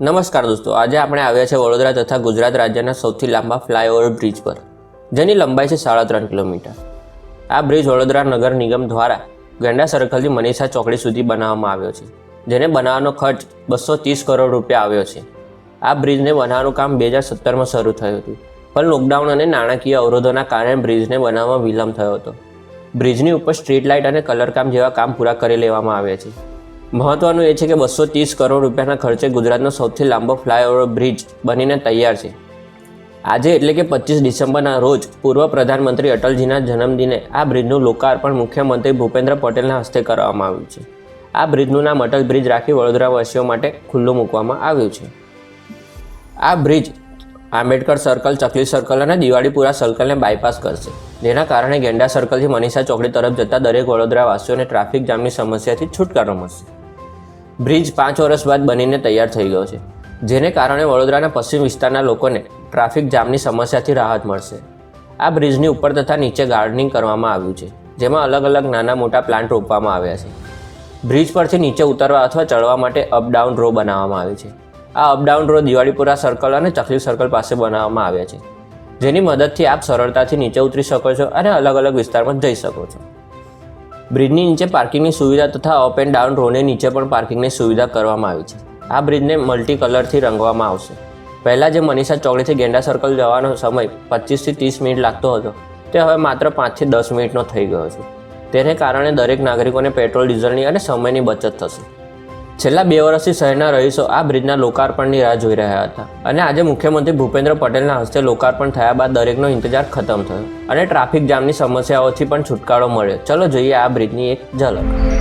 નમસ્કાર દોસ્તો, આજે આપણે આવ્યા છે વડોદરા તથા ગુજરાત રાજ્યના સૌથી લાંબા ફ્લાયઓવર બ્રિજ પર, જેની લંબાઈ છે 3.5 કિલોમીટર. આ બ્રિજ વડોદરા નગર નિગમ દ્વારા ગેંડા સર્કલથી મનીષા ચોકડી સુધી બનાવવામાં આવ્યો છે, જેને બનાવવાનો ખર્ચ 230 કરોડ રૂપિયા આવ્યો છે. આ બ્રિજને બનાવવાનું કામ 2017માં શરૂ થયું હતું, પણ લોકડાઉન અને નાણાકીય અવરોધોના કારણે બ્રિજને બનાવવામાં વિલંબ થયો હતો. બ્રિજની ઉપર સ્ટ્રીટ લાઇટ અને કલરકામ જેવા કામ પૂરા કરી લેવામાં આવ્યા છે. મહત્વનું એ છે કે 230 કરોડ રૂપિયાના ખર્ચે ગુજરાતનો સૌથી લાંબો ફ્લાયઓવર બ્રિજ બનીને તૈયાર છે. આજે એટલે કે 25 ડિસેમ્બરના રોજ પૂર્વ પ્રધાનમંત્રી અટલજીના જન્મદિને આ બ્રિજનું લોકાર્પણ મુખ્યમંત્રી ભૂપેન્દ્ર પટેલના હસ્તે કરવામાં આવ્યું છે. આ બ્રિજનું નામ અટલ બ્રિજ રાખી વડોદરાવાસીઓ માટે ખુલ્લું મૂકવામાં આવ્યું છે. આ બ્રિજ આંબેડકર સર્કલ, ચકલી સર્કલ અને દિવાળીપુરા સર્કલને બાયપાસ કરશે, જેના કારણે ગેંડા સર્કલથી મનીષા ચોકડી તરફ જતા દરેક વડોદરાવાસીઓને ટ્રાફિક જામની સમસ્યાથી છુટકારો મળશે. બ્રિજ 5 વર્ષ બાદ બનીને તૈયાર થઈ ગયો છે, જેને કારણે વડોદરાના પશ્ચિમ વિસ્તારના લોકોને ટ્રાફિક જામની સમસ્યાથી રાહત મળશે. આ બ્રિજની ઉપર તથા નીચે ગાર્ડનિંગ કરવામાં આવ્યું છે, જેમાં અલગ અલગ નાના મોટા પ્લાન્ટ રોપવામાં આવ્યા છે. બ્રિજ પરથી નીચે ઉતરવા અથવા ચડવા માટે અપડાઉન રો બનાવવામાં આવે છે. આ અપડાઉન રો દિવાળીપુરા સર્કલ અને ચકલી સર્કલ પાસે બનાવવામાં આવ્યા છે, જેની મદદથી આપ સરળતાથી નીચે ઉતરી શકો છો અને અલગ અલગ વિસ્તારમાં જઈ શકો છો. બ્રિજની નીચે પાર્કિંગની સુવિધા તથા અપ એન્ડ ડાઉન રોની નીચે પણ પાર્કિંગની સુવિધા કરવામાં આવી છે. આ બ્રિજને મલ્ટી કલરથી રંગવામાં આવશે. પહેલાં જે મનીષા ચોકડીથી ગેંડા સર્કલ જવાનો સમય 25 થી 30 મિનિટ લાગતો હતો, તે હવે માત્ર 5 થી 10 મિનિટનો થઈ ગયો છે. તેને કારણે દરેક નાગરિકોને પેટ્રોલ, ડીઝલની અને સમયની બચત થશે. છેલ્લા 2 વર્ષથી શહેરના રહીશો આ બ્રિજના લોકાર્પણની રાહ જોઈ રહ્યા હતા, અને આજે મુખ્યમંત્રી ભૂપેન્દ્ર પટેલના હસ્તે લોકાર્પણ થયા બાદ દરેકનો ઇંતજાર ખતમ થયો અને ટ્રાફિક જામની સમસ્યાઓથી પણ છુટકારો મળ્યો. ચલો જોઈએ આ બ્રિજની એક ઝલક.